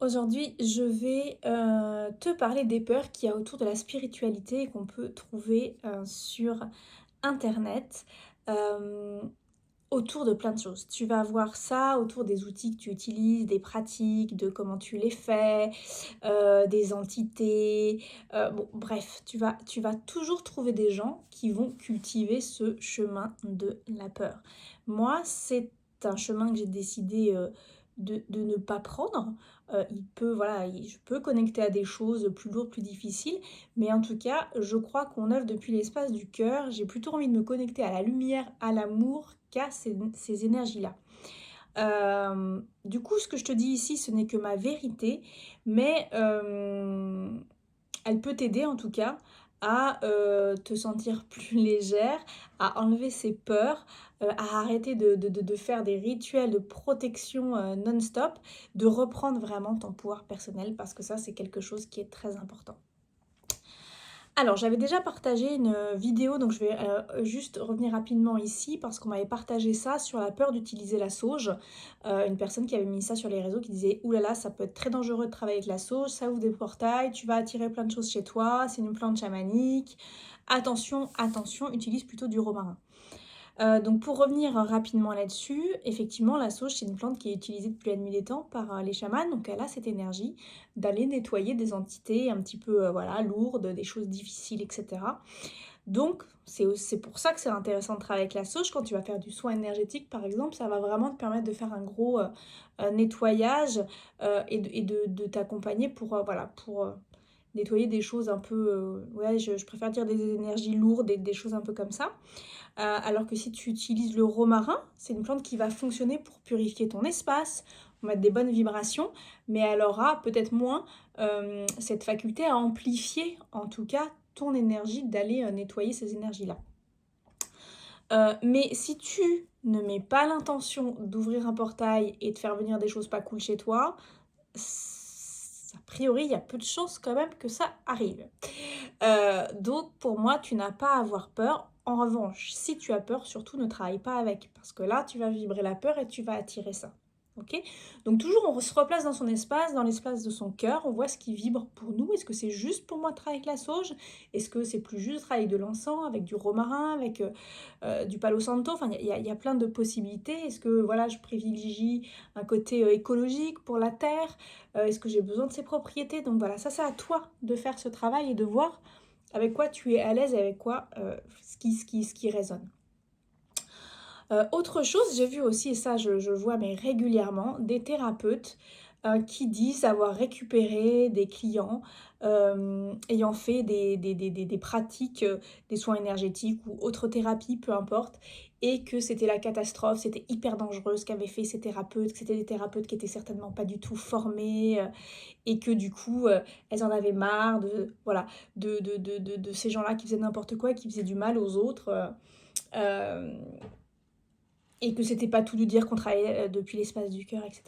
Aujourd'hui, je vais te parler des peurs qu'il y a autour de la spiritualité et qu'on peut trouver sur Internet, euh, autour de plein de choses. Tu vas voir ça autour des outils que tu utilises, des pratiques, de comment tu les fais, des entités. Bon, bref, tu vas toujours trouver des gens qui vont cultiver ce chemin de la peur. Moi, c'est un chemin que j'ai décidé de ne pas prendre. Je peux connecter à des choses plus lourdes, plus difficiles, mais en tout cas, je crois qu'on œuvre depuis l'espace du cœur. J'ai plutôt envie de me connecter à la lumière, à l'amour, qu'à ces énergies-là. Du coup, ce que je te dis ici, ce n'est que ma vérité, mais elle peut t'aider en tout cas à te sentir plus légère, à enlever ses peurs, à arrêter de faire des rituels de protection non-stop, de reprendre vraiment ton pouvoir personnel parce que ça, c'est quelque chose qui est très important. Alors, j'avais déjà partagé une vidéo, donc je vais juste revenir rapidement ici parce qu'on m'avait partagé ça sur la peur d'utiliser la sauge. Une personne qui avait mis ça sur les réseaux qui disait: Ouh là là, ça peut être très dangereux de travailler avec la sauge, ça ouvre des portails, tu vas attirer plein de choses chez toi, c'est une plante chamanique. Attention, attention, utilise plutôt du romarin. Donc pour revenir rapidement là-dessus, effectivement, la sauge, c'est une plante qui est utilisée depuis la nuit des temps par les chamans. Donc elle a cette énergie d'aller nettoyer des entités un petit peu voilà, lourdes, des choses difficiles, etc. Donc c'est pour ça que c'est intéressant de travailler avec la sauge. Quand tu vas faire du soin énergétique, par exemple, ça va vraiment te permettre de faire un gros nettoyage et de t'accompagner pour, voilà, pour nettoyer des choses un peu, ouais, je préfère dire des énergies lourdes et des choses un peu comme ça. Alors que si tu utilises le romarin, c'est une plante qui va fonctionner pour purifier ton espace, pour mettre des bonnes vibrations, mais elle aura peut-être moins cette faculté à amplifier en tout cas ton énergie d'aller nettoyer ces énergies-là. Mais si tu ne mets pas l'intention d'ouvrir un portail et de faire venir des choses pas cool chez toi, a priori, il y a peu de chances quand même que ça arrive. Donc pour moi, tu n'as pas à avoir peur. En revanche, si tu as peur, surtout ne travaille pas avec, parce que là, tu vas vibrer la peur et tu vas attirer ça. Ok. Donc toujours, on se replace dans son espace, dans l'espace de son cœur, on voit ce qui vibre pour nous. Est-ce que c'est juste pour moi de travailler avec la sauge? Est-ce que c'est plus juste de travailler avec de l'encens, avec du romarin, avec du palo santo? Enfin, il y a plein de possibilités. Est-ce que voilà, je privilégie un côté écologique pour la terre? Est-ce que j'ai besoin de ces propriétés? Donc voilà, ça c'est à toi de faire ce travail et de voir avec quoi tu es à l'aise et avec quoi ce qui résonne. Autre chose, j'ai vu aussi, et ça je le vois mais régulièrement, des thérapeutes qui disent avoir récupéré des clients ayant fait des pratiques, des soins énergétiques ou autres thérapies, peu importe, et que c'était la catastrophe, c'était hyper dangereux ce qu'avaient fait ces thérapeutes, que c'était des thérapeutes qui étaient certainement pas du tout formés, et que du coup, elles en avaient marre de, voilà, de ces gens-là qui faisaient n'importe quoi et qui faisaient du mal aux autres. Euh, et que c'était pas tout de dire qu'on travaillait depuis l'espace du cœur, etc.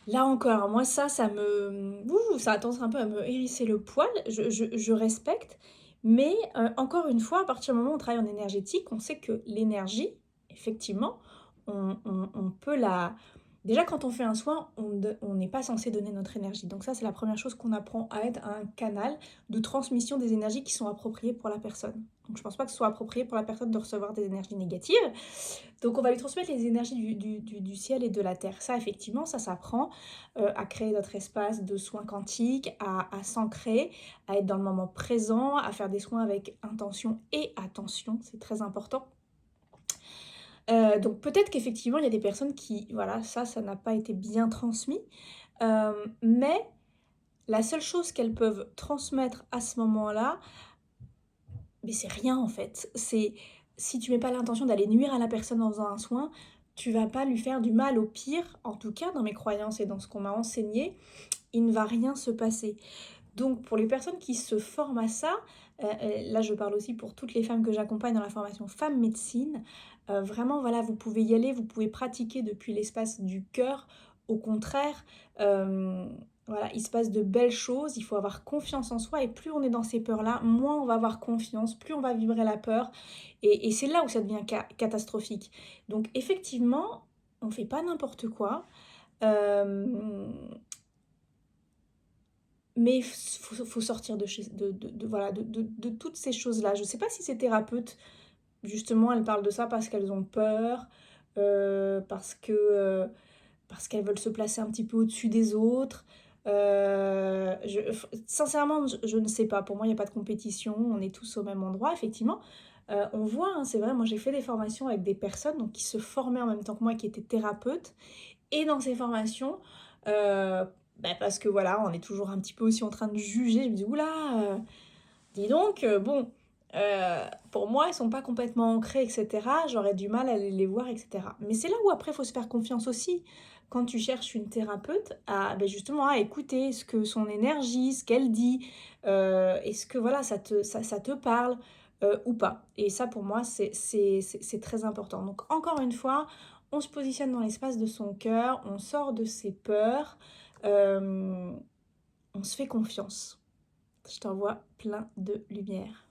Là encore, moi ça me... ça a tendance un peu à me hérisser le poil, je respecte, mais encore une fois, à partir du moment où on travaille en énergétique, on sait que l'énergie, effectivement, on peut la... Déjà quand on fait un soin, on n'est pas censé donner notre énergie. Donc ça, c'est la première chose qu'on apprend à être un canal de transmission des énergies qui sont appropriées pour la personne. Donc je pense pas que ce soit approprié pour la personne de recevoir des énergies négatives. Donc on va lui transmettre les énergies du ciel et de la terre. Ça, effectivement, ça s'apprend à créer notre espace de soins quantiques, à s'ancrer, à être dans le moment présent, à faire des soins avec intention et attention, c'est très important. Donc peut-être qu'effectivement, il y a des personnes qui, voilà, ça n'a pas été bien transmis, mais la seule chose qu'elles peuvent transmettre à ce moment-là, mais c'est rien en fait. C'est si tu mets pas l'intention d'aller nuire à la personne en faisant un soin, tu vas pas lui faire du mal. Au pire, en tout cas dans mes croyances et dans ce qu'on m'a enseigné, il ne va rien se passer. Donc pour les personnes qui se forment à ça, là je parle aussi pour toutes les femmes que j'accompagne dans la formation Femmes Médecine, vraiment voilà, vous pouvez y aller, vous pouvez pratiquer depuis l'espace du cœur. Au contraire, euh, voilà, il se passe de belles choses, il faut avoir confiance en soi et plus on est dans ces peurs-là, moins on va avoir confiance, plus on va vibrer la peur et c'est là où ça devient catastrophique. Donc effectivement, on ne fait pas n'importe quoi. Hem, mais faut sortir de chez voilà, de toutes ces choses-là. Je sais pas si ces thérapeutes, justement, elles parlent de ça parce qu'elles ont peur, parce que, parce qu'elles veulent se placer un petit peu au-dessus des autres. Sincèrement, je ne sais pas. Pour moi, il y a pas de compétition, on est tous au même endroit, effectivement. On voit, hein, c'est vrai, moi j'ai fait des formations avec des personnes donc qui se formaient en même temps que moi, qui étaient thérapeutes et dans ces formations, parce que voilà, on est toujours un petit peu aussi en train de juger. Je me dis: «Ouh là, dis donc, bon, pour moi, ils sont pas complètement ancrés et cetera, j'aurais du mal à les voir et cetera». Mais c'est là où après, il faut se faire confiance aussi. Quand tu cherches une thérapeute à, justement, à écouter ce que son énergie, ce qu'elle dit, est-ce que voilà, ça te parle, ou pas? Et ça, pour moi, c'est très important. Donc encore une fois, on se positionne dans l'espace de son cœur, on sort de ses peurs, hem, on se fait confiance. Je t'envoie plein de lumière.